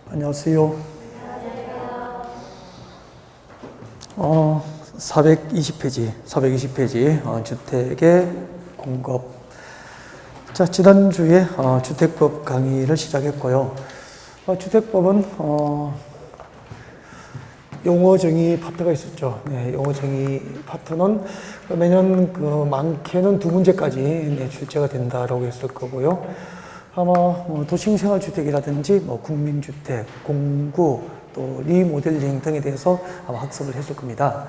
안녕하세요. 420페이지, 주택의 공급. 자, 지난주에 주택법 강의를 시작했고요. 주택법은 용어 정의 파트가 있었죠. 네, 용어 정의 파트는 매년 많게는 2문제까지 출제가 된다라고 했을 거고요. 아마 도심생활주택이라든지 국민주택, 공구, 또 리모델링 등에 대해서 아마 학습을 했을 겁니다.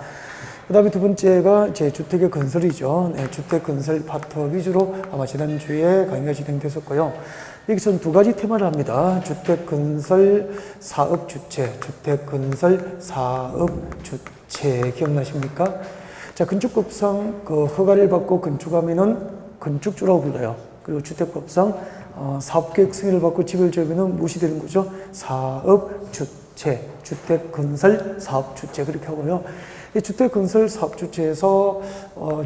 그 다음에 두 번째가 제 주택의 건설이죠. 네, 주택 건설 파트 위주로 아마 지난주에 강의가 진행됐었고요. 여기서는 두 가지 테마를 합니다. 주택 건설 사업 주체, 주택 건설 사업 주체 기억나십니까? 자, 건축법상 허가를 받고 건축하면은 건축주라고 불러요. 그리고 주택법상 사업계획 승인을 받고 집을 지으면은 무엇이 되는 거죠? 사업 주체, 주택 건설 사업 주체 그렇게 하고요. 이 주택 건설 사업 주체에서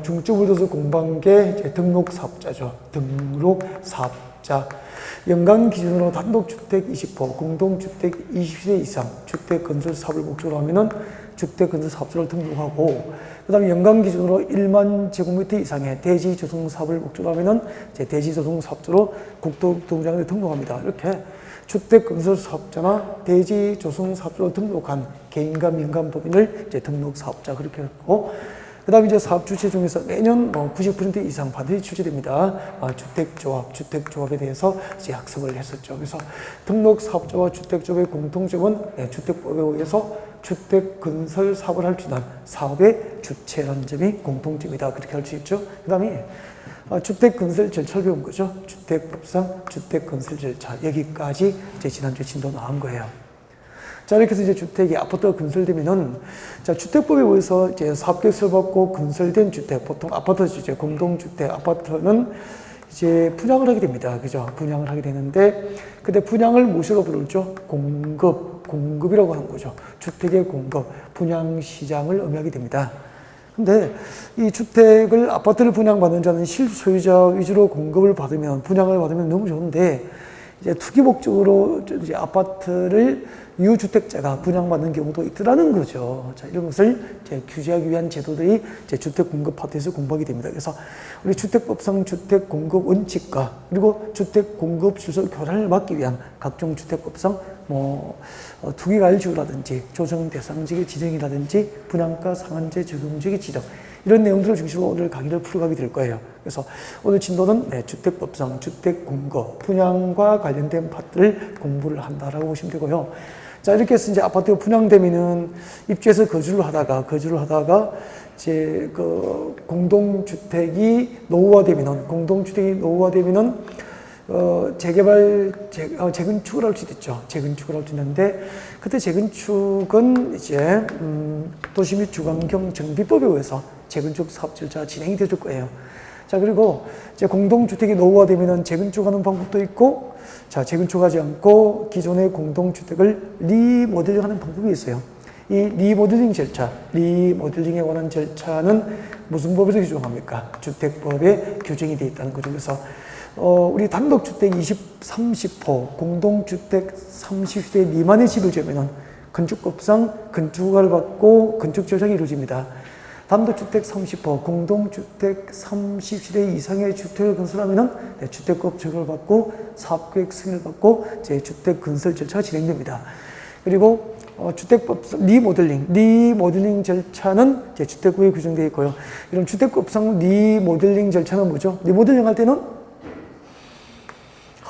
중점을 둬서 공부한 게 등록 사업자죠. 등록 사업자. 연간 기준으로 단독주택 20호, 공동주택 20세대 이상 주택 건설 사업을 목적으로 하면은 주택 건설 사업자를 등록하고, 그 다음에 연간 기준으로 1만 제곱미터 이상의 대지 조성 사업을 목적으로 하면은 대지 조성 사업자로 국토교통부장에 등록합니다. 이렇게 주택 건설 사업자나 대지 조성 사업자로 등록한 개인과 민간 법인을 등록 사업자 그렇게 하고, 그 다음에 사업 주체 중에서 매년 90% 이상 반드시 출제됩니다. 주택조합에 대해서 학습을 했었죠. 그래서 등록 사업자와 주택조합의 공통점은 주택법에 의해서 주택 건설 사업을 할 수 있는 사업의 주체라는 점이 공통점이다. 그렇게 할 수 있죠. 그 다음에 주택 건설 절차를 배운 거죠. 주택법상 주택 건설 절차. 여기까지 지난주에 진도 나온 거예요. 자, 이렇게 해서 주택이 아파트가 건설되면은, 자, 주택법에 의해서 사업계획서를 받고 건설된 주택, 보통 아파트죠. 공동주택, 아파트는 분양을 하게 됩니다. 그죠? 분양을 하게 되는데, 근데 분양을 무엇으로 부르죠? 공급이라고 하는 거죠. 주택의 공급, 분양 시장을 의미하게 됩니다. 근데 이 주택을, 아파트를 분양받는 자는 실소유자 위주로 공급을 받으면, 분양을 받으면 너무 좋은데, 투기 목적으로 아파트를 유주택자가 분양받는 경우도 있더라는 거죠. 자, 이런 것을 규제하기 위한 제도들이 주택 공급 파트에서 공부하게 됩니다. 그래서 우리 주택법상 주택 공급 원칙과 그리고 주택 공급 질서 교란을 막기 위한 각종 주택법상 투기가일지구라든지 조정 대상지의 지정이라든지 분양가 상한제 적용지의 지정, 이런 내용들을 중심으로 오늘 강의를 풀어가게 될 거예요. 그래서 오늘 진도는 주택법상 주택 공급, 분양과 관련된 파트를 공부를 한다라고 보시면 되고요. 자, 이렇게 해서 아파트가 분양되면은 입주해서 거주를 하다가 공동주택이 노후화되면은 재건축을 할 수도 있죠. 재건축을 할 수 있는데, 그때 재건축은 도시 및 주거환경 정비법에 의해서 재건축 사업 절차가 진행이 될 거예요. 자, 그리고 공동주택이 노후화되면은 재건축하는 방법도 있고, 자, 재건축하지 않고 기존의 공동주택을 리모델링하는 방법이 있어요. 이 리모델링 절차, 리모델링에 관한 절차는 무슨 법에서 규정합니까? 주택법에 규정이 되어 있다는 거죠. 그래서 우리 단독주택 30호, 공동주택 30세대 미만의 집을 지으면은 건축법상 건축허가를 받고 건축 절차가 이루어집니다. 단독주택 30호, 공동주택 30세대 이상의 주택을 건설하면은 주택법 적용을 받고 사업계획 승인을 받고 주택 건설 절차가 진행됩니다. 그리고 주택법상 리모델링 절차는 주택법에 규정되어 있고요. 이런 주택법상 리모델링 절차는 뭐죠? 리모델링 할 때는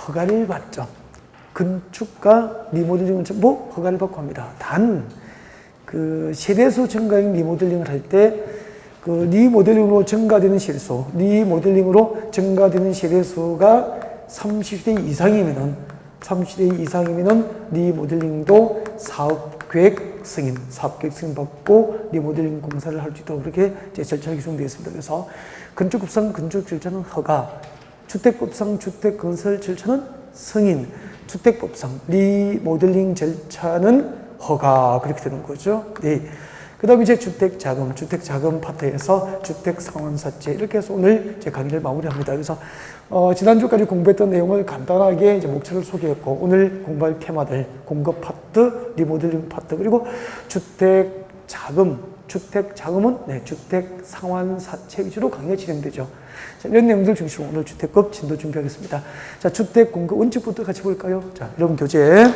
허가를 받죠. 건축가 리모델링은 허가를 받고 합니다. 단 세대수 증가형 리모델링을 할 때 리모델링으로 증가되는 세대수가 30대 이상이면은 리모델링도 사업계획 승인 받고 리모델링 공사를 할 수 있도록 그렇게 절차가 규정되어 있습니다. 그래서 건축법상 건축 절차는 허가, 주택법상 주택 건설 절차는 승인, 주택법상 리모델링 절차는 허가, 그렇게 되는 거죠. 네. 그 다음에 이제 주택자금 파트에서 주택상환사채 이렇게 해서 오늘 제 강의를 마무리합니다. 그래서 지난주까지 공부했던 내용을 간단하게 이제 목차를 소개했고 오늘 공부할 테마들 공급 파트, 리모델링 파트 그리고 주택자금은 주택상환사채 위주로 강의가 진행되죠. 자, 이런 내용들 중심으로 오늘 주택급 진도 준비하겠습니다. 자, 주택공급 원칙부터 같이 볼까요? 자, 여러분 교재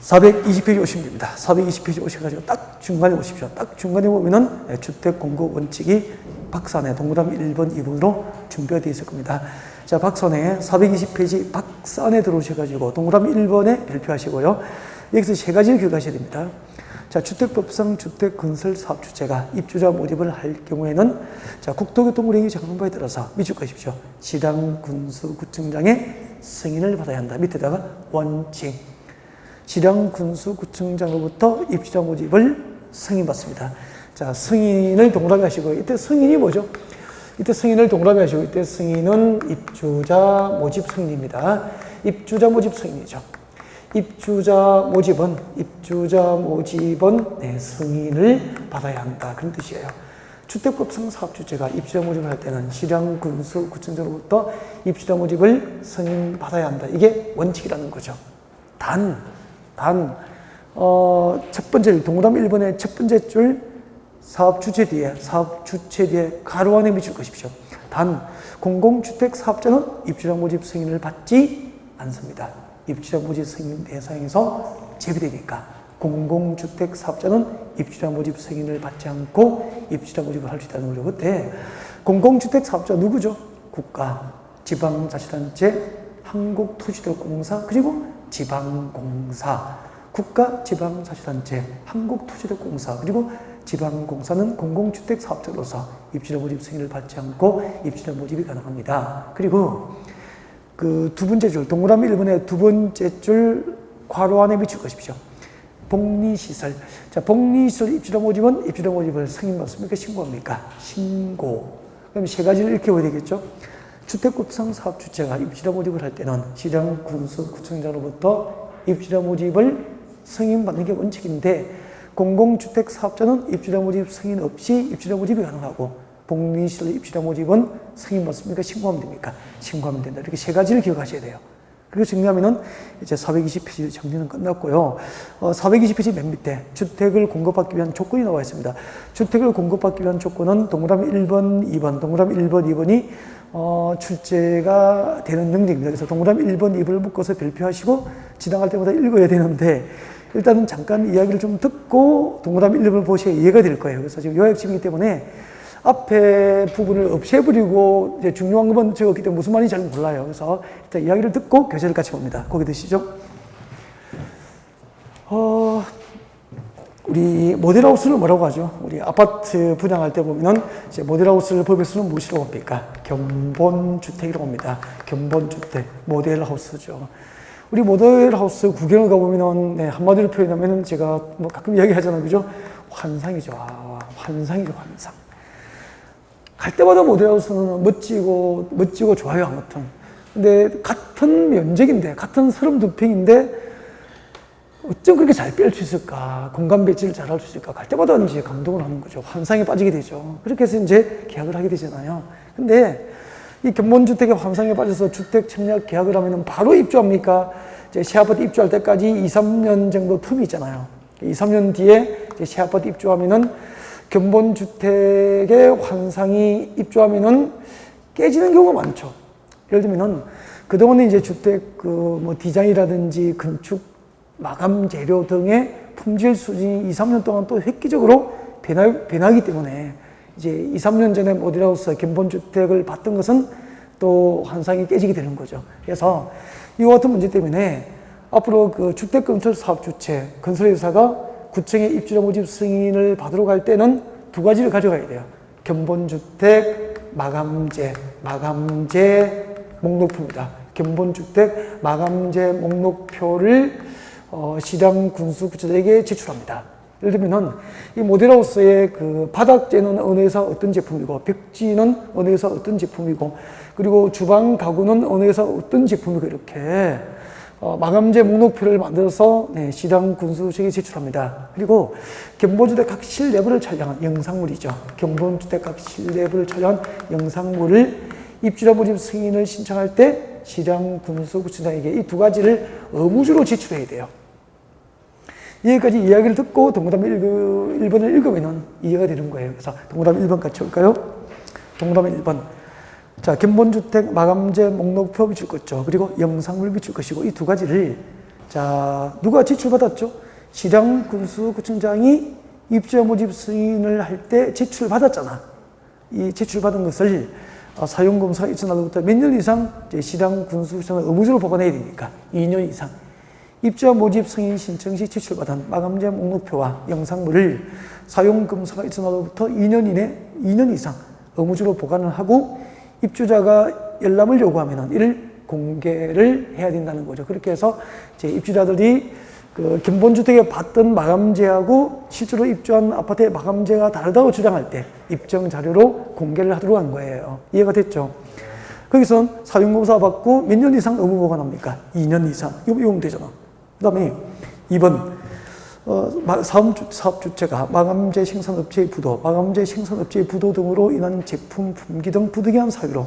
420페이지 오시면 됩니다. 420페이지 오셔가지고 딱 중간에 오십시오. 딱 중간에 보면은 주택공급 원칙이 박스안에 동그라미 1번, 2번으로 준비가 되어 있을 겁니다. 자, 박스안에 420페이지 박스안에 들어오셔가지고 동그라미 1번에 별표하시고요. 여기서 세 가지를 기억하셔야 됩니다. 자, 주택법상 주택건설사업주체가 입주자 모집을 할 경우에는 자, 국토교통부령이 정한 바에 따라서 미축하십시오. 지량군수구청장의 승인을 받아야 한다. 밑에다가 원칙. 지량군수구청장으로부터 입주자 모집을 승인받습니다. 자, 승인을 동그라미 하시고 이때 승인이 뭐죠? 이때 승인을 동그라미 하시고 이때 승인은 입주자 모집 승인입니다. 입주자 모집 승인이죠. 입주자 모집은 승인을 받아야 한다. 그런 뜻이에요. 주택법상 사업주체가 입주자 모집을 할 때는 시량군수구청장으로부터 입주자 모집을 승인받아야 한다. 이게 원칙이라는 거죠. 첫 번째, 동그라미 1번의 첫 번째 줄 사업주체 뒤에 가로 안에 미칠 것이십시오. 공공주택 사업자는 입주자 모집 승인을 받지 않습니다. 입주자 모집 승인 대상에서 제외되니까 공공주택 사업자는 입주자 모집 승인을 받지 않고 입주자 모집을 할 수 있다는 거죠. 그때 공공주택 사업자 누구죠? 국가, 지방자치단체, 한국토지대공사, 그리고 지방공사, 국가, 지방자치단체, 한국토지대공사, 그리고 지방공사는 공공주택 사업자로서 입주자 모집 승인을 받지 않고 입주자 모집이 가능합니다. 그리고 그 두 번째 줄, 동그라미 1번의 두 번째 줄 괄호 안에 미칠 것이십시오. 복리시설. 자, 복리시설 입주자 모집은 입주자 모집을 승인받습니까? 신고합니까? 신고. 그럼 세 가지를 이렇게 해야 되겠죠? 주택급상 사업주체가 입주자 모집을 할 때는 시장군수구청장으로부터 입주자 모집을 승인받는 게 원칙인데 공공주택 사업자는 입주자 모집 승인 없이 입주자 모집이 가능하고 복리시설 입주자 모집은 승인받습니까? 신고하면 됩니까? 신고하면 된다. 이렇게 세 가지를 기억하셔야 돼요. 그리고 정리하면은 이제 420페이지 정리는 끝났고요. 420페이지 맨 밑에 주택을 공급받기 위한 조건이 나와 있습니다. 주택을 공급받기 위한 조건은 동그라미 1번, 2번, 동그라미 1번, 2번이 출제가 되는 능력입니다. 그래서 동그라미 1번, 2번을 묶어서 별표하시고 지나갈 때마다 읽어야 되는데 일단은 잠깐 이야기를 좀 듣고 동그라미 1번을 보셔야 이해가 될 거예요. 그래서 지금 요약집이기 때문에 앞에 부분을 없애버리고 이제 중요한 것만 적었기 때문에 무슨 말인지 잘 몰라요. 그래서 일단 이야기를 듣고 교재를 같이 봅니다. 거기 드시죠. 우리 모델하우스를 뭐라고 하죠? 우리 아파트 분양할 때 보면은 이제 모델하우스를 법에서는 무엇이라고 합니까? 견본주택이라고 합니다. 견본주택, 모델하우스죠. 우리 모델하우스 구경을 가보면은, 네, 한마디로 표현하면은 제가 뭐 가끔 이야기 하잖아요. 그죠? 환상이죠. 환상이죠, 환상. 갈 때마다 모델하우스는 멋지고 좋아요, 아무튼. 근데 같은 면적인데, 같은 32평인데, 어쩜 그렇게 잘 뺄 수 있을까? 공간 배치를 잘 할 수 있을까? 갈 때마다 이제 감동을 하는 거죠. 환상에 빠지게 되죠. 그렇게 해서 이제 계약을 하게 되잖아요. 근데 이 견본주택의 환상에 빠져서 주택 청약 계약을 하면은 바로 입주합니까? 이제 시아파트 입주할 때까지 2, 3년 정도 텀이 있잖아요. 2, 3년 뒤에 이제 시아파트 입주하면은 견본주택의 환상이 입주하면은 깨지는 경우가 많죠. 예를 들면은 그동안에 이제 주택 디자인이라든지 건축 마감 재료 등의 품질 수준이 2, 3년 동안 또 획기적으로 변하기 때문에 이제 2, 3년 전에 모델하우스 견본주택을 봤던 것은 또 환상이 깨지게 되는 거죠. 그래서 이와 같은 문제 때문에 앞으로 그 주택건설 사업주체, 건설회사가 구청의 입주자 모집 승인을 받으러 갈 때는 두 가지를 가져가야 돼요. 견본주택, 마감재 목록표입니다. 견본주택, 마감재 목록표를 시장군수구청에게 제출합니다. 예를 들면은 이 모델하우스의 그 바닥재는 어느 회사 어떤 제품이고, 벽지는 어느 회사 어떤 제품이고, 그리고 주방 가구는 어느 회사 어떤 제품이고, 이렇게 마감재 목록표를 만들어서 네, 시장 군수청에 제출합니다. 그리고 견본주택 각 실내부를 촬영한 영상물이죠. 견본주택 각 실내부를 촬영한 영상물을 입주자 모집 승인을 신청할 때 시장 군수구청장에게 이 두 가지를 의무주로 제출해야 돼요. 여기까지 이야기를 듣고 동그라미 1번을 읽으면 이해가 되는 거예요. 그래서 동그라미 1번 같이 올까요? 동그라미 1번. 자, 견본주택 마감재 목록표 비출 것죠. 그리고 영상물 비출 것이고 이 두 가지를 자, 누가 제출받았죠? 시장 군수구청장이 입주자 모집 승인을 할 때 제출받았잖아. 이 제출받은 것을 사용검사가 있은 날로부터 몇 년 이상 시장 군수구청장은 의무적으로 보관해야 되니까 2년 이상. 입주자 모집 승인 신청 시 제출받은 마감재 목록표와 영상물을 사용검사가 있은 날로부터 2년 이상 의무적으로 보관을 하고 입주자가 열람을 요구하면 이를 공개를 해야 된다는 거죠. 그렇게 해서 이제 입주자들이 그 견본주택에 받던 마감재하고 실제로 입주한 아파트의 마감재가 다르다고 주장할 때 입증 자료로 공개를 하도록 한 거예요. 이해가 됐죠? 거기선 사용검사 받고 몇 년 이상 의무 보관합니까? 2년 이상. 이거 보면 되잖아. 그 다음에 2번. 사업주체가 마감재 생산업체의 부도, 마감재 생산업체의 부도 등으로 인한 제품 품귀 등 부득이한 사유로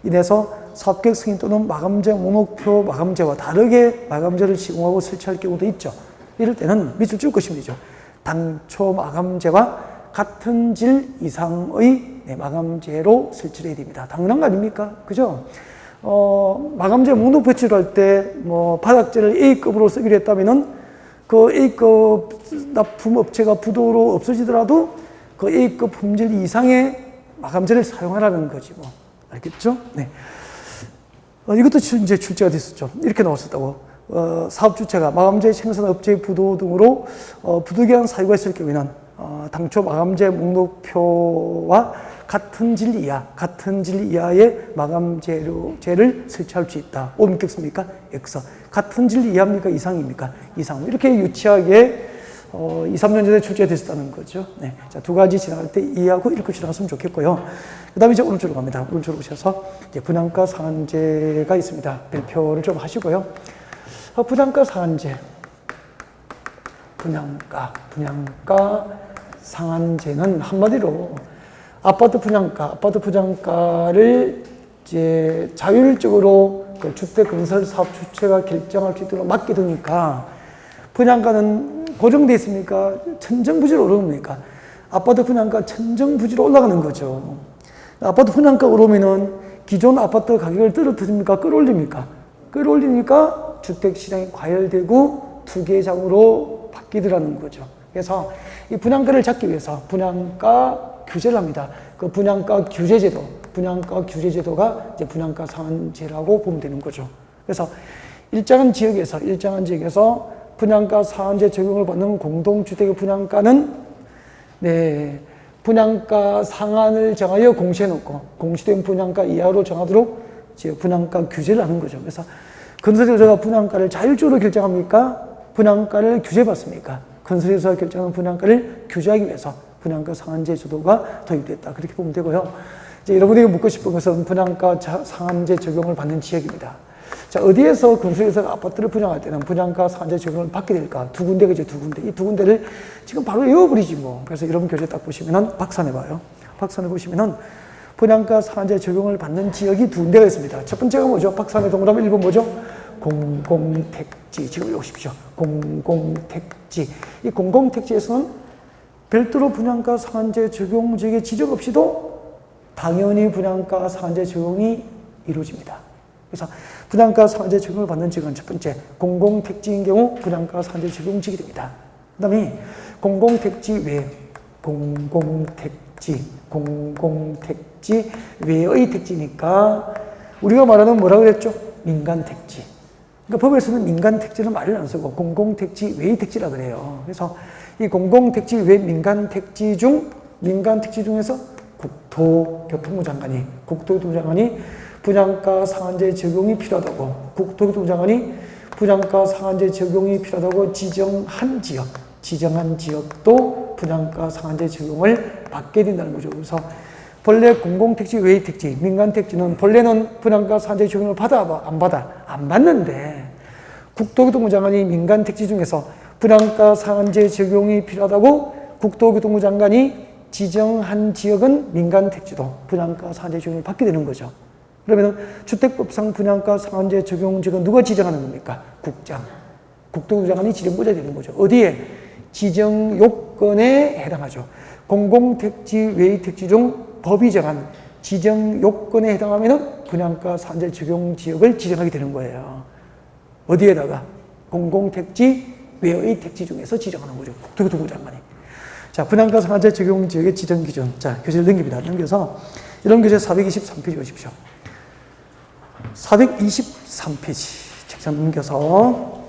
인해서 사업계획 승인 또는 마감재 목록표 마감재와 다르게 마감재를 시공하고 설치할 경우도 있죠. 이럴 때는 밑을 쭉 보시면 되죠. 당초 마감재와 같은 질 이상의 마감재로 설치를 해야 됩니다. 당연한 거 아닙니까? 그죠? 마감재 목록표 제출할 때 바닥재를 A급으로 쓰기로 했다면은 그 A급 납품업체가 부도로 없어지더라도 그 A급 품질 이상의 마감재를 사용하라는 거지 뭐. 알겠죠? 네. 이것도 이제 출제가 됐었죠. 이렇게 나왔었다고. 사업주체가 마감재 생산업체의 부도 등으로 부득이한 사유가 있을 경우에는 당초 마감재 목록표와 같은 질 이하의 마감재를 설치할 수 있다. 옵니까? X입니까? X. 같은 질 이하입니까? 이상입니까? 이상. 이렇게 유치하게 2, 3년 전에 출제됐었다는 거죠. 네. 자, 두 가지 지나갈 때 이해하고 읽고 지나갔으면 좋겠고요. 그 다음에 이제 오른쪽으로 갑니다. 오른쪽으로 오셔서 이제 분양가 상한제가 있습니다. 별표를 좀 하시고요. 분양가 상한제. 분양가 상한제는 한마디로 아파트 분양가를 이제 자율적으로 그 주택 건설 사업 주체가 결정할 수 있도록 맡겨두니까 분양가는 고정돼 있습니까? 천정부지로 오릅니까? 아파트 분양가 천정부지로 올라가는 거죠. 아파트 분양가 오르면은 기존 아파트 가격을 떨어뜨립니까? 끌어올립니까? 끌어올리니까 주택 시장이 과열되고 투기장으로 바뀌더라는 거죠. 그래서 이 분양가를 잡기 위해서 분양가 규제를 합니다. 그 분양가 규제제도가 이제 분양가 상한제라고 보면 되는 거죠. 그래서 일정한 지역에서 분양가 상한제 적용을 받는 공동주택의 분양가는 분양가 상한을 정하여 공시해놓고 공시된 분양가 이하로 정하도록 이제 분양가 규제를 하는 거죠. 그래서 건설회사가 분양가를 자율적으로 결정합니까? 분양가를 규제받습니까? 건설회사가 결정하는 분양가를 규제하기 위해서 분양가 상한제 제도가 도입됐다. 그렇게 보면 되고요. 이제 여러분에게 묻고 싶은 것은 분양가 상한제 적용을 받는 지역입니다. 자, 어디에서 건설회사가 아파트를 분양할 때는 분양가 상한제 적용을 받게 될까? 두 군데가 이제 두 군데. 이 두 군데를 지금 바로 외워버리지 뭐. 그래서 여러분 교재 딱 보시면은 박산해봐요. 박산해 보시면은 분양가 상한제 적용을 받는 지역이 두 군데가 있습니다. 첫 번째가 뭐죠? 박산의 동그라미 1번 뭐죠? 공공택지. 지금 외우십시오. 공공택지. 이 공공택지에서는 별도로 분양가 상한제 적용 지역의 지적 없이도 당연히 분양가 상한제 적용이 이루어집니다. 그래서 분양가 상한제 적용을 받는 지역은 첫 번째, 공공택지인 경우 분양가 상한제 적용 지역이 됩니다. 그 다음에 공공택지 외의 택지니까 우리가 말하는 뭐라고 그랬죠? 민간택지. 그러니까 법에서는 민간택지는 말을 안 쓰고 공공택지 외의 택지라 그래요. 그래서 이 공공택지 외 민간택지 중에서 국토교통부 장관이 분양가 상한제 적용이 필요하다고 분양가 상한제 적용이 필요하다고 지정한 지역도 분양가 상한제 적용을 받게 된다는 거죠. 그래서 본래 공공택지 외의 택지, 민간택지는 본래는 분양가 상한제 적용을 받아 안 받아? 안 받는데 국토교통부 장관이 민간 택지 중에서 분양가 상한제 적용이 필요하다고 국토교통부 장관이 지정한 지역은 민간 택지도 분양가 상한제 적용을 받게 되는 거죠. 그러면 주택법상 분양가 상한제 적용 지역은 누가 지정하는 겁니까? 국장. 국토교통부 장관이 지정고자 되는 거죠. 어디에? 지정 요건에 해당하죠. 공공택지 외의 택지 중 법이 정한 지정 요건에 해당하면 분양가 상한제 적용 지역을 지정하게 되는 거예요. 어디에다가? 공공택지 외의 택지 중에서 지정하는 거죠. 국토교통부 장관이. 자, 분양가 상한제 적용 지역의 지정 기준. 자, 교재를 넘깁니다. 넘겨서 이런 교재 423페이지 보십시오. 423페이지. 책상 넘겨서.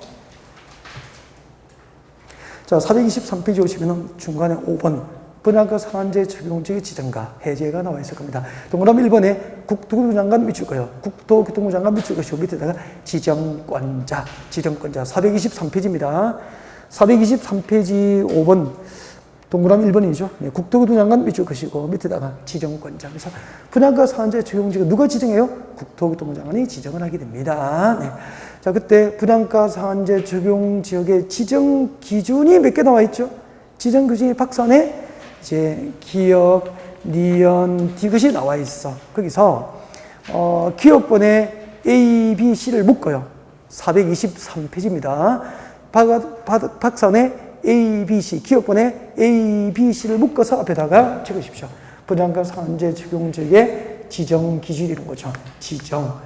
자, 423페이지 오시면은 중간에 5번. 분양가 상한제 적용 지역의 지정과 해제가 나와 있을 겁니다. 동그라미 1번에 국토교통부 장관 밑줄 거예요. 국토교통부 장관 밑줄 것이고 밑에다가 지정권자 423페이지입니다. 423페이지 5번 동그라미 1번이죠. 네, 국토교통부 장관 밑줄 것이고 밑에다가 지정권자. 그래서 분양가 상한제 적용 지역 누가 지정해요? 국토교통부 장관이 지정을 하게 됩니다. 네. 자, 그때 분양가 상한제 적용 지역의 지정 기준이 몇 개 나와 있죠? 지정 기준이 박산에 이제 기업, 니은, 디귿이 나와 있어. 거기서 기업번에 A, B, C를 묶어요. 423페이지입니다. 박산에 A, B, C, 기업번에 A, B, C를 묶어서 앞에다가 적으십시오. 분양가 상한제 적용 지역의 지정 기준이 되는 거죠. 지정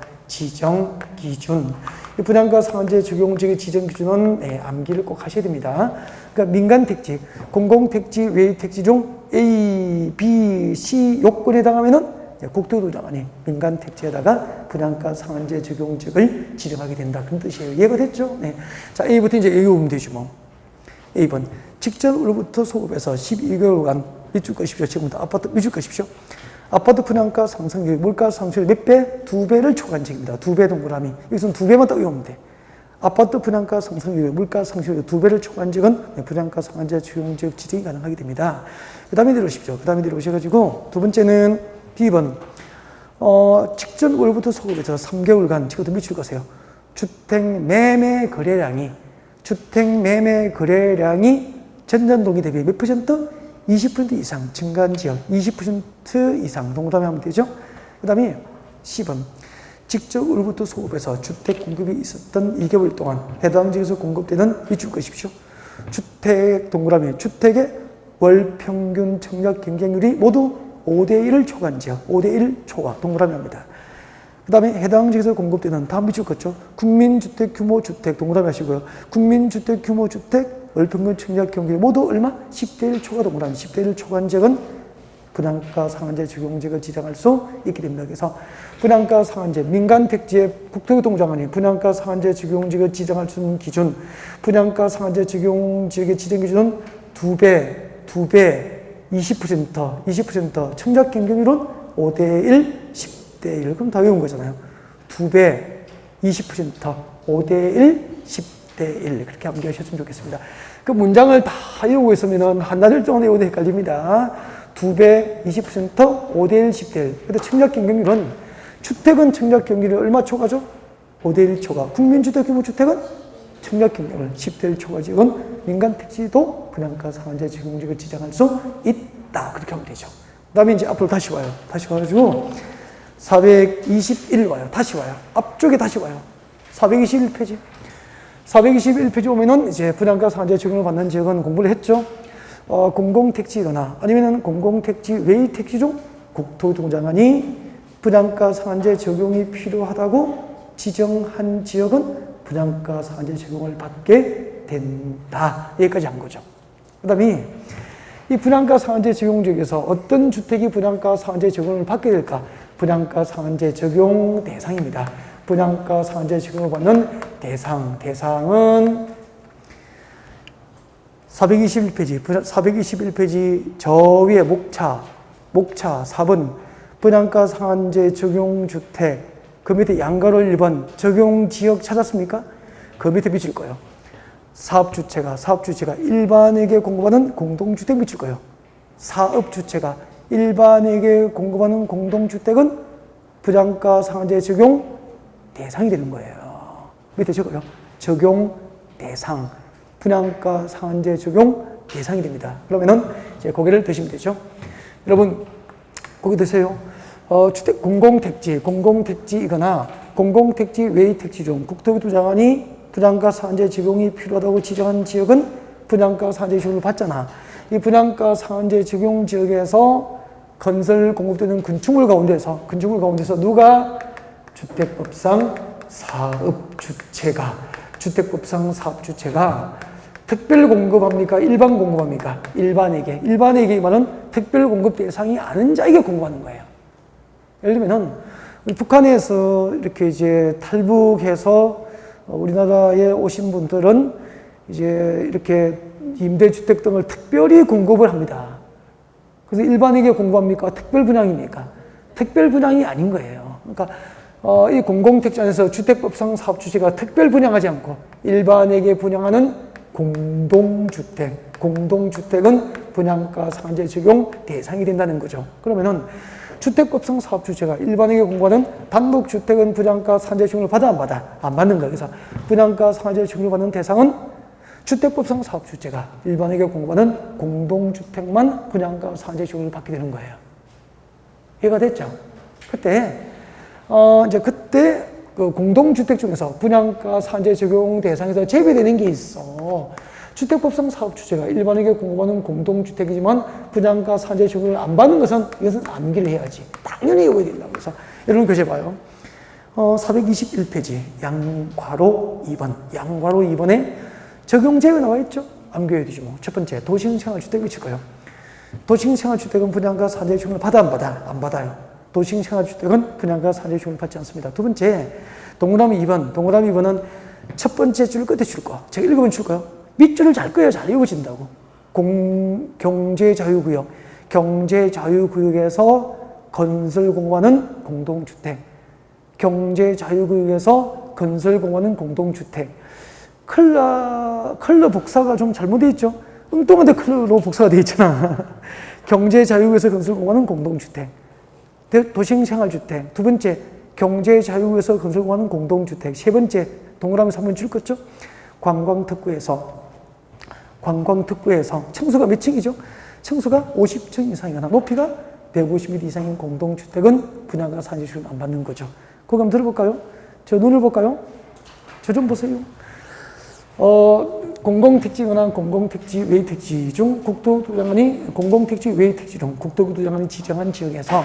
기준. 이 분양가 상한제 적용 지역의 지정 기준은 네, 암기를 꼭 하셔야 됩니다. 그러니까 민간 택지, 공공 택지, 외의 택지 중 A, B, C 요건에 해당하면은 국토교통부 장관이 민간 택지에다가 분양가 상한제 적용 지역을 지정하게 된다. 그런 뜻이에요. 이해가 됐죠? 네. 자, A부터 이제 A 오면 되죠, 뭐. A번. 직전으로부터 소급해서 12개월간 밑줄 것이십시오. 지금부터 아파트 밑줄 것이십시오. 아파트 분양가 상승률, 물가 상승률 몇 배? 2배를 초과한적입니다. 2배 동그라미. 여기서는 2배만 딱 외우면 돼. 아파트 분양가 상승률, 물가 상승률 2배를 초과한 적은 분양가 상한제 적용 지역 지정이 가능하게 됩니다. 그 다음에 내려오십시오. 그 다음에 내려오셔가지고 두 번째는 B번. 직전 월부터 소급해서 3개월간 지금부터 밑줄 거세요. 주택 매매 거래량이 전년 동기 대비 몇 %? 20% 이상 증가한 지역 20% 이상 동그라미 하면 되죠. 그 다음에 C번. 직접으로부터 소급해서 주택 공급이 있었던 2개월 동안 해당 지역에서 공급되는 밑줄 것이십시오. 주택 동그라미 주택의 월 평균 청약 경쟁률이 모두 5대1을 초과한 지역 5대1 초과 동그라미 합니다. 그 다음에 해당 지역에서 공급되는 다음 밑줄 걷죠. 국민주택 규모 주택 동그라미 하시고요. 국민주택 규모 주택 월평균 청약 경쟁률 모두 얼마? 10대1 초과 동그라미 10대1 초과한 지역은 분양가 상한제 적용 지역을 지정할 수 있게 됩니다. 그래서 분양가 상한제, 민간 택지의 국토교통부 장관이 분양가 상한제 적용 지역을 지정할 수 있는 기준, 분양가 상한제 적용 지역의 지정 기준은 2배, 20%, 청약 경쟁률은 5대1, 10대1. 그럼 다 외운 거잖아요. 2배, 20%, 5대1, 10대1. 그렇게 암기하셨으면 좋겠습니다. 그 문장을 다 외우고 있으면 한나절 동안 외우도 헷갈립니다. 2배, 20%, 5대1, 10대1. 근데 청약 경쟁률은 주택은 청약 경쟁률이 얼마 초과죠? 5대1 초과. 국민주택 규모 주택은 청약 경쟁률 10대1 초과 지역은 민간 택지도 분양가 상한제 적용 지역을 지정할 수 있다. 그렇게 하면 되죠. 그 다음에 이제 앞으로 다시 와요. 다시 와가지고 421 와요. 다시 와요. 앞쪽에 다시 와요. 421페이지. 421페이지 오면은 이제 분양가 상한제 적용을 받는 지역은 공부를 했죠. 공공택지거나 아니면 공공택지 외의 택지 중 국토교통부 장관이 분양가 상한제 적용이 필요하다고 지정한 지역은 분양가 상한제 적용을 받게 된다. 여기까지 한 거죠. 그 다음에 이 분양가 상한제 적용 지역에서 어떤 주택이 분양가 상한제 적용을 받게 될까? 분양가 상한제 적용 대상입니다. 분양가 상한제 적용을 받는 대상은 421페이지 저 위에 목차 4번 분양가 상한제 적용 주택 그 밑에 양가로 1번 적용 지역 찾았습니까? 그 밑에 밑줄 거예요. 사업주체가 일반에게 공급하는 공동주택 밑줄 거예요. 사업주체가 일반에게 공급하는 공동주택은 분양가 상한제 적용 대상이 되는 거예요. 밑에 적어요. 적용 대상, 분양가 상한제 적용 대상이 됩니다. 그러면은 이제 고개를 드시면 되죠. 여러분, 고개 드세요. 주택 공공택지이거나 공공택지 외의 택지 중 국토교토부 장관이 분양가 상한제 적용이 필요하다고 지정한 지역은 분양가 상한제 적용을 받잖아. 이 분양가 상한제 적용 지역에서 건설 공급되는 건축물 가운데서 누가 주택법상 사업주체가 특별 공급합니까? 일반 공급합니까? 일반에게 말은 특별 공급 대상이 아닌 자에게 공급하는 거예요. 예를 들면은 북한에서 이렇게 이제 탈북해서 우리나라에 오신 분들은 이제 이렇게 임대주택 등을 특별히 공급을 합니다. 그래서 일반에게 공급합니까? 특별 분양입니까? 특별 분양이 아닌 거예요. 그러니까 이 공공택지 안에서 주택법상 사업주체가 특별 분양하지 않고 일반에게 분양하는 공동주택은 분양가 상한제 적용 대상이 된다는 거죠. 그러면은 주택법상 사업주체가 일반에게 공급하는 단독주택은 분양가 상한제 적용을 받아 안 받아? 안 받는 거예요. 그래서 분양가 상한제 적용을 받는 대상은 주택법상 사업주체가 일반에게 공급하는 공동주택만 분양가 상한제 적용을 받게 되는 거예요. 이해가 됐죠? 그때 그 공동주택 중에서 분양가 상한제 적용 대상에서 제외되는 게 있어. 주택법상 사업주체가 일반에게 공급하는 공동주택이지만 분양가 상한제 적용을 안 받는 것은 이것은 암기를 해야지. 당연히 외워야 된다고. 그래서 여러분 교재 봐요. 421페이지 양괄호 2번에 적용 제외 나와 있죠? 암기해야 되죠. 뭐. 첫 번째 도시생활주택 미칠 거예요. 도시생활주택은 분양가 상한제 적용을 받아 안 받아? 안 받아요. 도시생활주택은 분양가 상한제 적용을 받지 않습니다. 두 번째 동그라미 2번은 첫 번째 줄 끝에 줄 거. 제가 읽으면 줄 거예요. 밑줄을 잘 꺼야 잘 읽어진다고. 경제자유구역에서 건설 공급하는 공동주택. 경제자유구역에서 건설 공급하는 공동주택. 컬러 복사가 좀 잘못되어 있죠? 엉뚱한데 컬러로 복사가 되어 있잖아. 경제자유구역에서 건설 공급하는 공동주택. 도시생활주택. 두 번째 경제자유구역에서 건설 공급하는 공동주택. 세 번째 동그라미 3번 줄 거죠? 관광특구에서 층수가 몇 층이죠? 층수가 50층 이상이거나 높이가 150m 이상인 공동주택은 분양가 상한제 적용을 안 받는 거죠. 그거 한번 들어볼까요? 저 눈을 볼까요? 저 좀 보세요. 공공택지거나 공공택지 외의 택지 중 국토교토부 장관이 공공택지 외의 택지 중 국토교토부 장관이 지정한 지역에서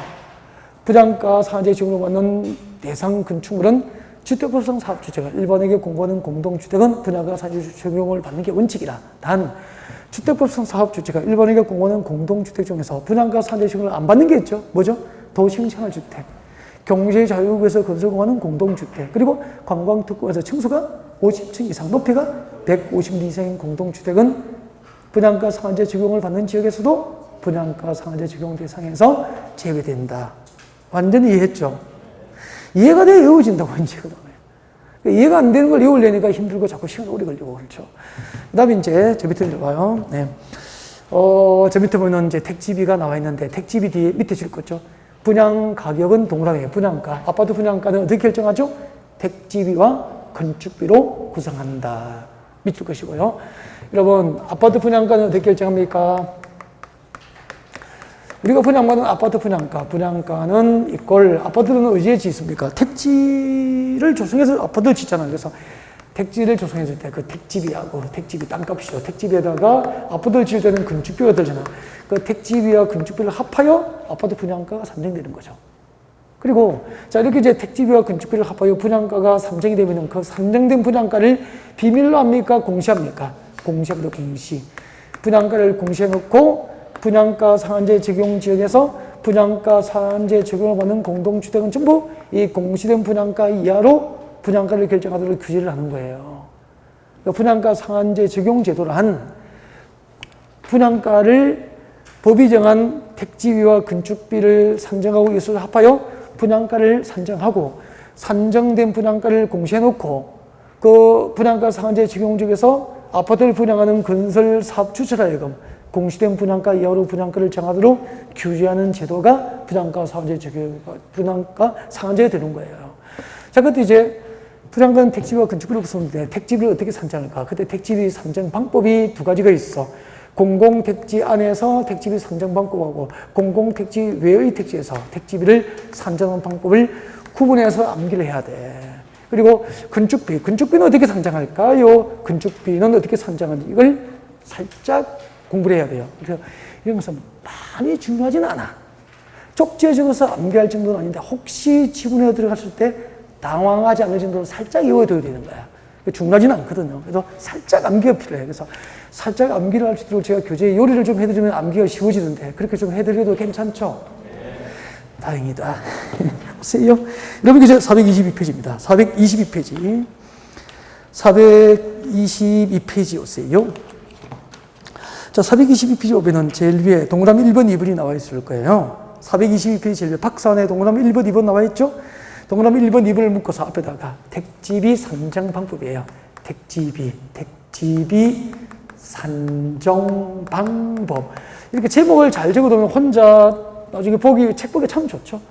분양가 상한제 적용을 받는 대상 건축물은 주택법상 사업주체가 일반에게 공급하는 공동주택은 분양가 상한제 적용을 받는 게 원칙이라. 단 주택법상 사업주체가 일반에게 공급하는 공동주택 중에서 분양가 상한제 적용을 안 받는 게 있죠. 뭐죠? 도시생활주택, 경제자유구역에서 건설 공급하는 공동주택, 그리고 관광특구에서 층수가 50층 이상, 높이가 150m 이상인 공동주택은 분양가 상한제 적용을 받는 지역에서도 분양가 상한제 적용 대상에서 제외된다. 완전히 이해했죠? 이해가 돼야 외워진다고, 이제. 이해가 안 되는 걸 외우려니까 힘들고 자꾸 시간 오래 걸리고, 그렇죠. 그 다음에 이제 저 밑에 들어봐요. 네. 저 밑에 보면 이제 택지비가 나와 있는데, 택지비 뒤에 밑에 줄 거죠. 분양 가격은 동그라미예요. 분양가. 아파트 분양가는 어떻게 결정하죠? 택지비와 건축비로 구성한다. 밑줄 것이고요. 여러분, 아파트 분양가는 어떻게 결정합니까? 우리가 분양받는 아파트 분양가는 이꼴, 아파트는 어디에 짓습니까? 택지를 조성해서 아파트를 짓잖아요. 그래서 택지를 조성했을 때 그 택지비 땅값이죠. 택지비에다가 아파트를 지을 때는 건축비가 들잖아. 그 택지비와 건축비를 합하여 아파트 분양가가 산정되는 거죠. 그리고 자, 이렇게 이제 택지비와 건축비를 합하여 분양가가 산정이 되면 그 산정된 분양가를 비밀로 합니까? 공시합니까? 공시합니다. 공시. 분양가를 공시해 놓고 분양가 상한제 적용 지역에서 분양가 상한제 적용을 받는 공동주택은 전부 이 공시된 분양가 이하로 분양가를 결정하도록 규제를 하는 거예요. 분양가 상한제 적용 제도란 분양가를 법이 정한 택지비와 건축비를 산정하고 이것을 합하여 분양가를 산정하고 산정된 분양가를 공시해놓고 그 분양가 상한제 적용 지역에서 아파트를 분양하는 건설 사업 주체라 하여금 공시된 분양가 이하로 분양가를 정하도록 규제하는 제도가 분양가 상한제가 되는 거예요. 자, 그때 이제 분양가는 택지비와 건축비를 구성하는데 택지비를 어떻게 산정할까? 그때 택지비 산정 방법이 두 가지가 있어. 공공택지 안에서 택지비 산정 방법하고 공공택지 외의 택지에서 택지비를 산정하는 방법을 구분해서 암기를 해야 돼. 그리고 건축비는 어떻게 산정할까요? 건축비는 어떻게 산정하는지 이걸 살짝 공부를 해야 돼요. 그래서 이런 것은 많이 중요하진 않아. 쪽지에 적어서 암기할 정도는 아닌데 혹시 지문에 들어갔을 때 당황하지 않을 정도로 살짝 외워둬야 되는 거야. 중요하진 않거든요. 그래서 살짝 암기가 필요해. 그래서 살짝 암기를 할 수 있도록 제가 교재에 요리를 좀 해드리면 암기가 쉬워지는데 그렇게 좀 해드려도 괜찮죠? 네. 다행이다. 보세요. 여러분 교재 422페이지입니다. 422페이지. 422페이지 오세요. 자, 422페이지 오면은 제일 위에 동그라미 1번, 2번이 나와 있을 거예요. 422페이지 제일 위에 박스안에 동그라미 1번, 2번 나와 있죠? 동그라미 1번, 2번을 묶어서 앞에다가 택지비 산정 방법이에요. 택지비 산정 방법. 이렇게 제목을 잘 적어두면 혼자 나중에 책 보기 참 좋죠.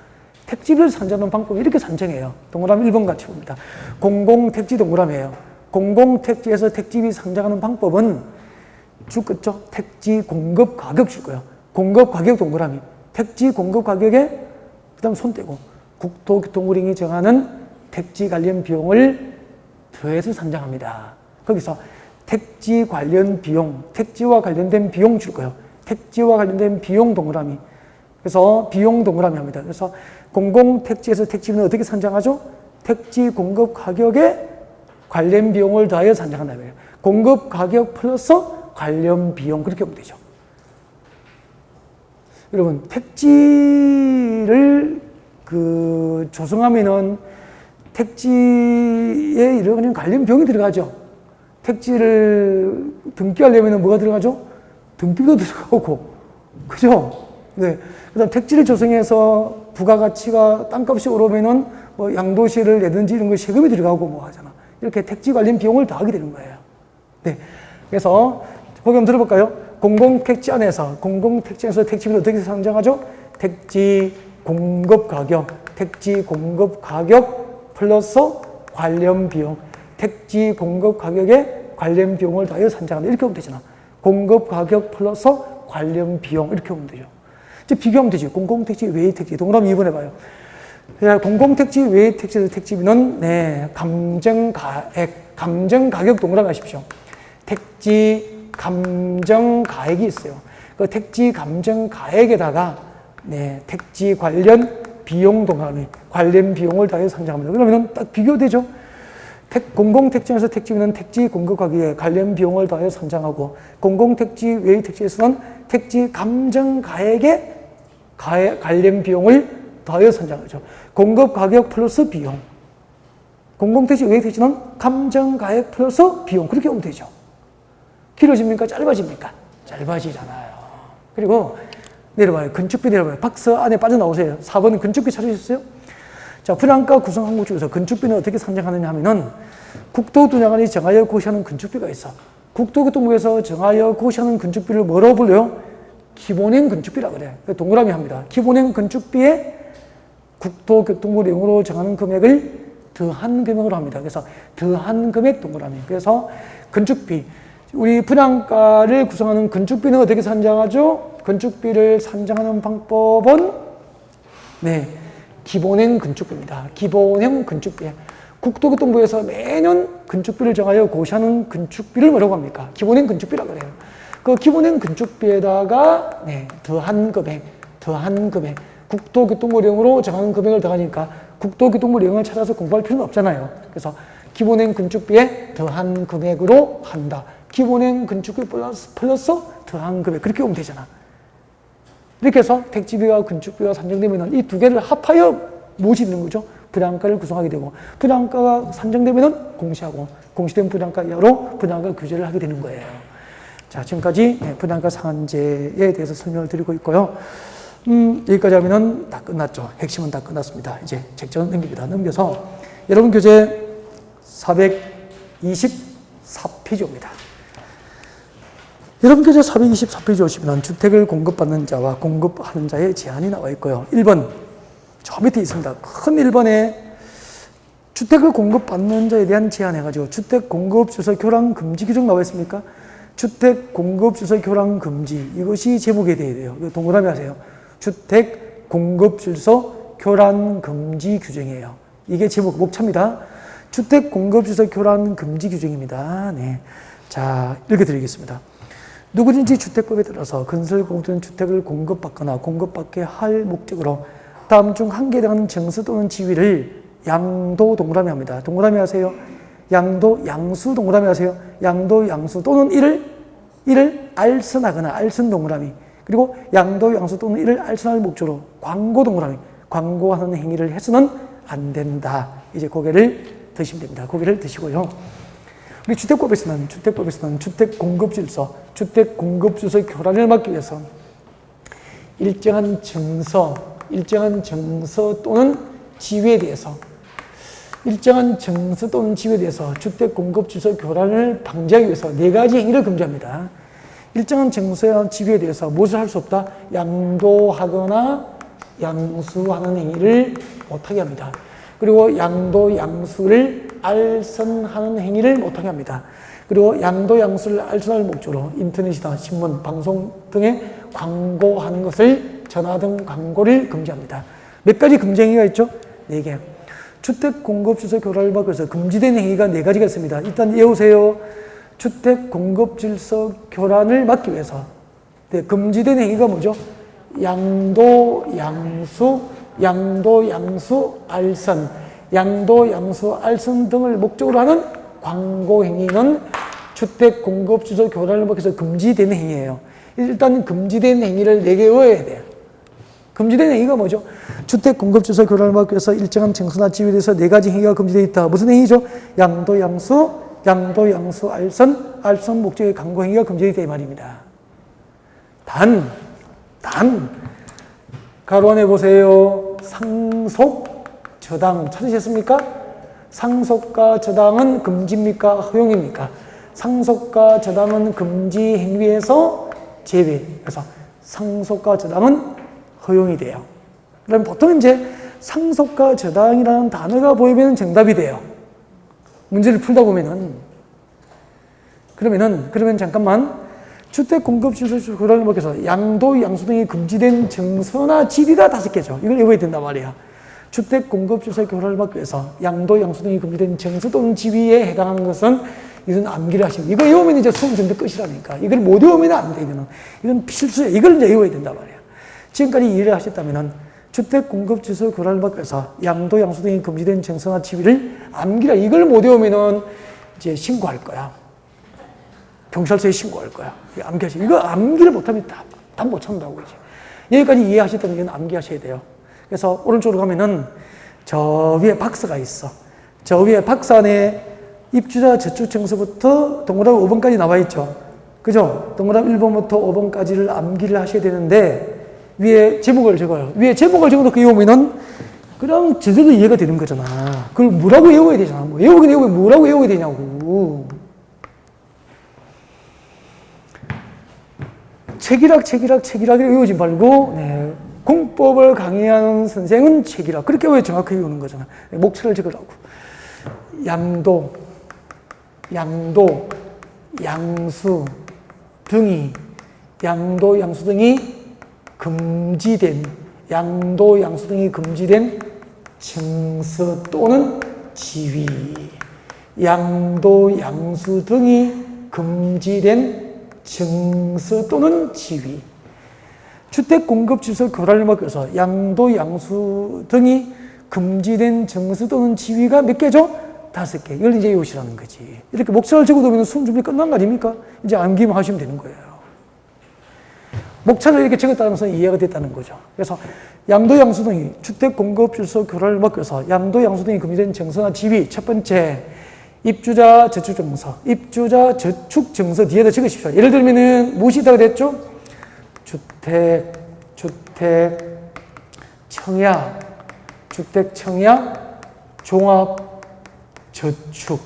택지비를 산정하는 방법이 이렇게 산정해요. 동그라미 1번 같이 봅니다. 공공택지 동그라미예요. 공공택지에서 택지비 산정하는 방법은 죽겠죠. 택지 공급 가격 줄 거예요. 공급 가격 동그라미. 택지 공급 가격에 그다음 손 떼고 국토교통부령이 정하는 택지 관련 비용을 더해서 산정합니다. 거기서 택지 관련 비용, 택지와 관련된 비용 줄 거예요. 택지와 관련된 비용 동그라미. 그래서 비용 동그라미 합니다. 그래서 공공택지에서 택지비는 어떻게 산정하죠? 택지 공급 가격에 관련 비용을 더하여 산정한다는 거예요. 공급 가격 플러스 관련 비용 그렇게 보면 되죠. 여러분 택지를 조성하면은 택지에 이런 관련 비용이 들어가죠. 택지를 등기하려면 뭐가 들어가죠? 등기비도 들어가고, 그죠? 네. 그 다음 택지를 조성해서 부가가치가 땅값이 오르면은 뭐 양도세를 내든지 이런 거 세금이 들어가고 뭐 하잖아. 이렇게 택지 관련 비용을 더하게 되는 거예요. 네. 그래서 거기 한번 들어볼까요? 공공택지에서 택지비를 어떻게 산정하죠? 택지 공급 가격 플러스 관련 비용, 택지 공급 가격에 관련 비용을 더하여 산정한다. 이렇게 보면 되잖아. 공급 가격 플러스 관련 비용 이렇게 보면 되죠. 이제 비교하면 되지. 공공택지 외의 택지. 동그라미 2번 해봐요. 공공택지 외의 택지에서 택지비는 감정가격 동그라미 하십시오. 택지 감정가액이 있어요. 그 택지 감정가액에다가 택지 관련 비용 동그라미, 관련 비용을 더해서 산정합니다. 그러면 딱 비교되죠? 공공택지에서 택지비는 택지 공급 가격에 관련 비용을 더해서 산정하고, 공공택지 외의 택지에서는 택지 감정가액에 관련 비용을 더해서 산정하죠. 공급 가격 플러스 비용. 공공택지 외의 택지는 감정가액 플러스 비용. 그렇게 보면 되죠. 길어집니까? 짧아집니까? 짧아지잖아요. 그리고 내려봐요. 건축비 내려봐요. 박스 안에 빠져나오세요. 4번은 건축비 찾으셨어요? 자, 분양가 구성 항목 중에서 건축비는 어떻게 산정하느냐 하면은 국토교통부장관이 정하여 고시하는 건축비가 있어. 국토교통부에서 정하여 고시하는 건축비를 뭐라고 불러요? 기본행 건축비라 그래. 동그라미 합니다. 기본행 건축비에 국토교통부령으로 정하는 금액을 더한 금액으로 합니다. 그래서 더한 금액 동그라미. 그래서 건축비. 우리 분양가를 구성하는 건축비는 어떻게 산정하죠? 건축비를 산정하는 방법은 기본행 건축비입니다. 기본형 건축비. 국토교통부에서 매년 건축비를 정하여 고시하는 건축비를 뭐라고 합니까? 기본행 건축비라고 그래요. 그 기본행 건축비에다가 더한 금액. 국토교통부령으로 정하는 금액을 더하니까 국토교통부령을 찾아서 공부할 필요는 없잖아요. 그래서 기본행 건축비에 더한 금액으로 한다. 기본행 건축비 플러스 더한 금액. 그렇게 보면 되잖아. 이렇게 해서 택지비와 건축비가 산정되면 이 두 개를 합하여 무엇이 되는 거죠? 분양가를 구성하게 되고, 분양가가 산정되면 공시하고, 공시된 분양가 이하로 분양가 규제를 하게 되는 거예요. 자, 지금까지 분양가 상한제에 대해서 설명을 드리고 있고요. 여기까지 하면은 다 끝났죠. 핵심은 다 끝났습니다. 이제 책전 넘깁니다. 넘겨서 여러분 교재 424페이지입니다. 여러분 교재 424페이지 오시면 주택을 공급받는 자와 공급하는 자의 제한이 나와 있고요. 1번 저 밑에 있습니다. 큰 1번에 주택을 공급받는 자에 대한 제한해가지고 주택 공급 질서 교란 금지 규정 나와 있습니까? 주택 공급 질서 교란 금지, 이것이 제목이 되어야 돼요. 이거 동그라미 하세요. 주택 공급 질서 교란 금지 규정이에요. 이게 제목, 목차입니다. 주택 공급 질서 교란 금지 규정입니다. 네. 자, 읽어드리겠습니다. 누구든지 주택법에 따라서 건설 공급된 주택을 공급받거나 공급받게 할 목적으로 다음 중 한 개에 대한 정서 또는 지위를 양도 동그라미 합니다. 동그라미 하세요. 양도, 양수 동그라미 하세요. 양도, 양수 또는 이를 알선하거나 알선 동그라미. 그리고 양도, 양수 또는 이를 알선할 목적으로 광고 동그라미. 광고하는 행위를 해서는 안 된다. 이제 고개를 드시면 됩니다. 고개를 드시고요. 우리 주택법에서는 주택 공급 질서, 주택 공급 질서의 교란을 막기 위해서 일정한 정서 또는 지위에 대해서 주택 공급 질서 교란을 방지하기 위해서 4가지 행위를 금지합니다. 일정한 정서와 지위에 대해서 무엇을 할 수 없다? 양도하거나 양수하는 행위를 못하게 합니다. 그리고 양도, 양수를 알선하는 행위를 못하게 합니다. 그리고 양도, 양수를 알선할 목적으로 인터넷이나 신문, 방송 등에 광고하는 것을 전화 등 광고를 금지합니다. 몇 가지 금지 행위가 있죠? 4개. 주택 공급 질서 교란을 막기 위해서 금지된 행위가 4가지가 있습니다. 일단 외우세요. 주택 공급 질서 교란을 막기 위해서 금지된 행위가 뭐죠? 양도, 양수, 알선, 양도, 양수, 알선 등을 목적으로 하는 광고 행위는 주택 공급 질서 교란을 막기 위해서 금지된 행위예요. 일단 금지된 행위를 4개 외워야 돼요. 금지된 행위가 뭐죠? 주택 공급 질서 교란을 막기 위해서 일정한 정서나 지위에 대해서 4가지 행위가 금지되어 있다. 무슨 행위죠? 양도, 양수, 알선 목적의 광고 행위가 금지되어 있다 이 말입니다. 단 가로 안에 보세요. 상속, 저당 찾으셨습니까? 상속과 저당은 금지입니까? 허용입니까? 상속과 저당은 금지 행위에서 제외. 그래서 상속과 저당은 허용이 돼요. 그럼 보통 이제 상속과 저당이라는 단어가 보이면 정답이 돼요. 문제를 풀다 보면은. 그러면 잠깐만. 주택 공급 질서 교란을 막기 위해서 양도, 양수 등이 금지된 정서나 지위가 5개죠. 이걸 외워야 된단 말이야. 주택 공급 질서 교란을 막기 위해서 양도, 양수 등이 금지된 정서 또는 지위에 해당하는 것은 이건 암기를 하시면 이거 외우면 이제 수능 정도 끝이라니까. 이걸 못 외우면 안 돼. 이건 필수야. 이걸 이제 외워야 된단 말이야. 지금까지 이해를 하셨다면은 주택 공급 질서 교란을 막기 위해서 양도, 양수 등이 금지된 정서나 지위를 암기라. 이걸 못 외우면은 이제 신고할 거야. 경찰서에 신고할 거야. 암기하시. 이거 암기를 못하면 다 못 찾는다고 그러지. 여기까지 이해하셨다면 이건 암기하셔야 돼요. 그래서 오른쪽으로 가면은 저 위에 박스가 있어. 저 위에 박스 안에 입주자 저축 정서부터 동그라미 5번까지 나와 있죠. 그죠? 동그라미 1번부터 5번까지를 암기를 하셔야 되는데 위에 제목을 적어요. 위에 제목을 적어놓고 외우면은 그냥 제대로 이해가 되는 거잖아. 그걸 뭐라고 외워야 되잖아. 뭐 외우긴 뭐라고 외워야 되냐고. 책이락 외우지 말고, 공법을 강의하는 선생은 책이락. 그렇게 왜 정확하게 외우는 거잖아. 목차를 적으라고. 양도, 양수 등이 금지된 정서 또는 지위. 양도, 양수 등이 금지된 정서 또는 지위. 주택 공급 질서 교란을 막기 위해서 양도, 양수 등이 금지된 정서 또는 지위가 몇 개죠? 5개. 이걸 이제 외우시라는 거지. 이렇게 목차를 적어두면 수능 준비 끝난 거 아닙니까? 이제 암기만 하시면 되는 거예요. 목차를 이렇게 적었다는 것은 이해가 됐다는 거죠. 그래서 양도, 양수 등이 주택 공급 질서 교란을 막기 위해서 양도, 양수 등이 금지된 정서나 지위. 첫 번째, 입주자 저축 정서. 입주자 저축 정서 뒤에다 적으십시오. 예를 들면은 무엇이 있다고 됐죠? 주택 청약, 종합 저축.